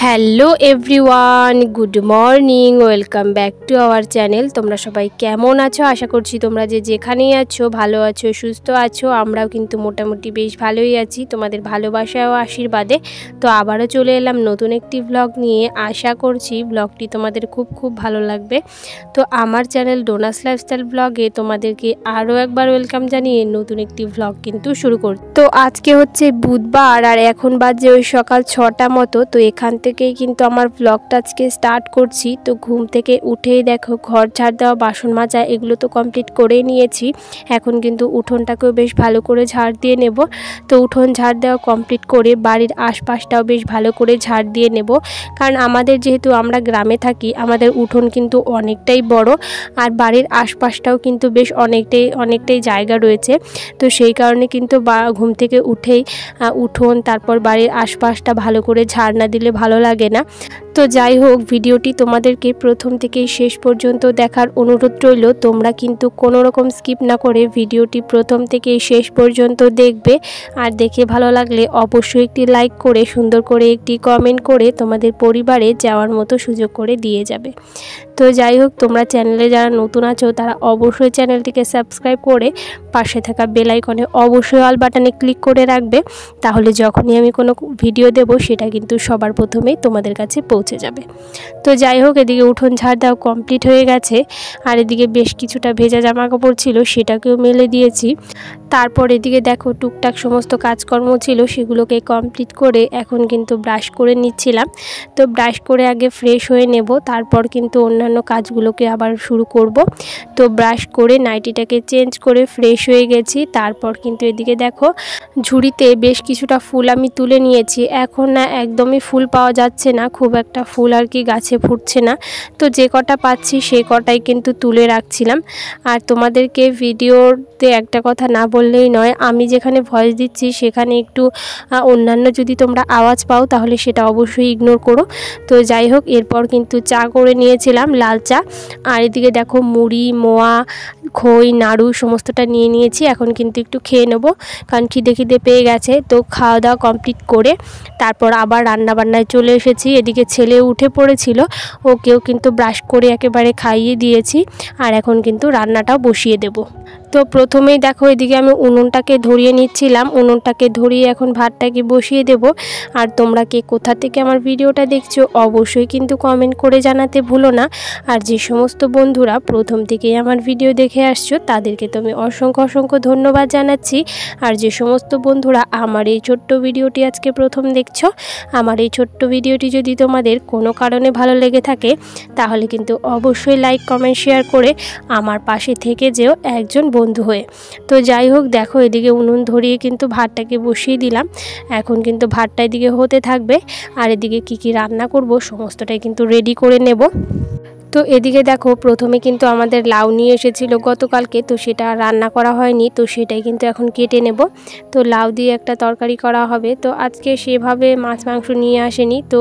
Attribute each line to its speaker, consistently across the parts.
Speaker 1: Hello everyone, good morning, welcome back to our channel. তোমরা সবাই কেমন আছো? আশা করছি তোমরা যেখানেই আছো ভালো আছো, সুস্থ আছো। আমরাও কিন্তু মোটামুটি বেশ ভালোই আছি, তোমাদের ভালোবাসা ও আশীর্বাদে। তো আবারও চলে এলাম নতুন একটি ব্লগ নিয়ে। আশা করছি ব্লগটি তোমাদের খুব ভালো লাগবে। তো আমার চ্যানেল ডোনাস লাইফস্টাইল ব্লগে তোমাদেরকে আরও একবার ওয়েলকাম জানিয়ে নতুন একটি ব্লগ কিন্তু শুরু করছি। তো আজকে হচ্ছে বুধবার আর এখন বাজে ওই সকাল 6টা মতো। তো এখান থেকেই কিন্তু আমার ব্লগটা আজকে স্টার্ট করছি। তো ঘুম থেকে উঠেই দেখো ঘর ঝাড় দেওয়া, বাসন মাজা এগুলো তো কমপ্লিট করেই নিয়েছি। এখন কিন্তু উঠোনটাকেও বেশ ভালো করে ঝাড় দিয়ে নেব। তো উঠোন ঝাড় দেওয়া কমপ্লিট করে বাড়ির আশপাশটাও বেশ ভালো করে ঝাড় দিয়ে নেব, কারণ আমাদের যেহেতু আমরা গ্রামে থাকি, আমাদের উঠোন কিন্তু অনেকটাই বড় আর বাড়ির আশপাশটাও কিন্তু বেশ অনেকটাই জায়গা রয়েছে। তো সেই কারণে কিন্তু ঘুম থেকে উঠেই উঠোন তারপর বাড়ির আশপাশটা ভালো করে ঝাড় না দিলে ভালো লাগে না। তো যাই হোক, ভিডিওটি তোমাদেরকে প্রথম থেকেই শেষ পর্যন্ত দেখার অনুরোধ রইল। তোমরা কিন্তু কোনো রকম স্কিপ না করে ভিডিওটি প্রথম থেকেই শেষ পর্যন্ত দেখবে। আর দেখে ভালো লাগলে অবশ্যই একটি লাইক করে সুন্দর করে একটি কমেন্ট করে তোমাদের পরিবারে যাওয়ার মতো সুযোগ করে দিয়ে যাবে। তো যাই হোক, তোমরা চ্যানেলে যারা নতুন আছো তারা অবশ্যই চ্যানেলটিকে সাবস্ক্রাইব করে পাশে থাকা বেল আইকনে অবশ্যই অল বাটনে ক্লিক করে রাখবে। তাহলে যখনই আমি কোনো ভিডিও দেব সেটা কিন্তু সবার প্রথমেই তোমাদের কাছে পৌঁছে যাবে। তো যাই হোক, এদিকে উঠোন ঝাড় দেওয়া কমপ্লিট হয়ে গেছে আর এদিকে বেশ কিছুটা ভেজা জামা কাপড় ছিল সেটাকেও মেলে দিয়েছি। তারপর এদিকে দেখো টুকটাক সমস্ত কাজকর্ম ছিল সেগুলোকে কমপ্লিট করে এখন কিন্তু ব্রাশ করে নিচ্ছিলাম। তো ব্রাশ করে আগে ফ্রেশ হয়ে নেব, তারপর কিন্তু অন্যান্য কাজগুলোকে আবার শুরু করব। তো ব্রাশ করে নাইটিটাকে চেঞ্জ করে ফ্রেশ হয়ে গেছি। তারপর কিন্তু এদিকে দেখো ঝুড়িতে বেশ কিছুটা ফুল আমি তুলে নিয়েছি। এখন না একদমই ফুল পাওয়া যাচ্ছে না, খুব একটা ফুল আর কি গাছে ফুটছে না। তো যে কটা পাচ্ছি সেই কটাই কিন্তু তুলে রাখছিলাম। আর তোমাদেরকে ভিডিওতে একটা কথা না বললেই নয়, আমি যেখানে ভয়েস দিচ্ছি সেখানে একটু অন্যান্য যদি তোমরা আওয়াজ পাও তাহলে সেটা অবশ্যই ইগনোর করো। তো যাই হোক, এরপর কিন্তু চা করে নিয়েছিলাম, লাল চা। আর এদিকে দেখো মুড়ি, মোয়া, খই, নাড়ু সমস্তটা নিয়ে নিয়েছি। এখন কিন্তু একটু খেয়ে নেবো, কারণ খিদে পেয়ে গেছে। তো খাওয়া দাওয়া কমপ্লিট করে তারপর আবার রান্নাবান্নায় চলে এসেছি। এদিকে ছেলে উঠে পড়েছিল, ওকেও কিন্তু ব্রাশ করে একেবারে খাইয়ে দিয়েছি। আর এখন কিন্তু রান্নাটাও বসিয়ে দেব। তো প্রথমেই দেখো এদিকে আমি উনুনটাকে ধরিয়ে নিচ্ছিলাম, উনুনটাকে ধরিয়ে এখন ভাতটাকে বসিয়ে দেব। আর তোমরা কে কোথা থেকে আমার ভিডিওটা দেখছো অবশ্যই কিন্তু কমেন্ট করে জানাতে ভুলো না। আর যে সমস্ত বন্ধুরা প্রথম থেকেই আমার ভিডিও দেখে আসছো তাদেরকে তো আমি অসংখ্য ধন্যবাদ জানাচ্ছি। আর যে সমস্ত বন্ধুরা আমার এই ছোট্ট ভিডিওটি আজকে প্রথম দেখছো, আমার এই ছোট্ট ভিডিওটি যদি তোমাদের কোনো কারণে ভালো লেগে থাকে তাহলে কিন্তু অবশ্যই লাইক, কমেন্ট, শেয়ার করে আমার পাশে থেকে যেও একজন বন্ধু হয়ে। তো যাই হোক, দেখো এদিকে উনুন ধরিয়ে কিন্তু ভাতটাকে বসিয়ে দিলাম। এখন কিন্তু ভাতটা এদিকে হতে থাকবে আর এদিকে কি রান্না করব সমস্তটাই কিন্তু রেডি করে নেব। তো এদিকে দেখো প্রথমে কিন্তু আমাদের লাউ নিয়ে এসেছিল গতকালকে, তো সেটা রান্না করা হয়নি, তো সেটাই কিন্তু এখন কেটে নেব। তো লাউ দিয়ে একটা তরকারি করা হবে। তো আজকে সেভাবে মাছ মাংস নিয়ে আসেনি, তো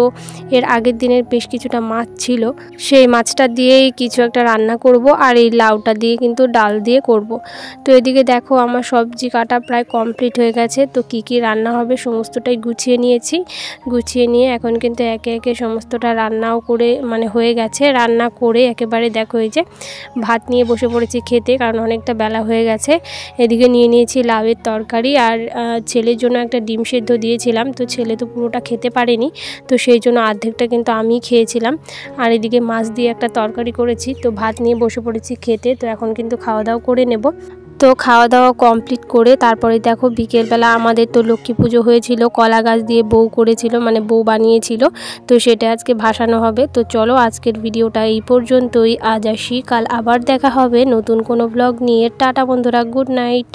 Speaker 1: এর আগের দিনের বেশ কিছুটা মাছ ছিল, সেই মাছটা দিয়েই কিছু একটা রান্না করব আর এই লাউটা দিয়ে কিন্তু ডাল দিয়ে করব। তো এদিকে দেখো আমার সবজি কাটা প্রায় কমপ্লিট হয়ে গেছে। তো কি রান্না হবে সমস্তটাই গুছিয়ে নিয়েছি। গুছিয়ে নিয়ে এখন কিন্তু একে একে সমস্তটা রান্নাও করে হয়ে গেছে। রান্না করে একেবারে দেখো এই যে ভাত নিয়ে বসে পড়েছি খেতে, কারণ অনেকটা বেলা হয়ে গেছে। এদিকে নিয়ে নিয়েছি লাউয়ের তরকারি আর ছেলের জন্য একটা ডিম সেদ্ধ দিয়েছিলাম। তো ছেলে তো পুরোটা খেতে পারেনি, তো সেই জন্য অর্ধেকটা কিন্তু আমি খেয়েছিলাম। আর এদিকে মাছ দিয়ে একটা তরকারি করেছি। তো ভাত নিয়ে বসে পড়েছি খেতে। তো এখন কিন্তু খাওয়া দাওয়া করে নেব। তো খাওয়া দাওয়া কমপ্লিট করে তারপরে দেখো বিকেলবেলা আমাদের তো লক্ষ্মী পুজো হয়েছিল, কলা গাছ দিয়ে বউ করেছিল, বউ বানিয়েছিল। তো সেটা আজকে ভাসানো হবে। তো চলো আজকের ভিডিওটা এই পর্যন্তই। আজ আসি, কাল আবার দেখা হবে নতুন কোনো ব্লগ নিয়ে। টাটা বন্ধুরা, গুড নাইট।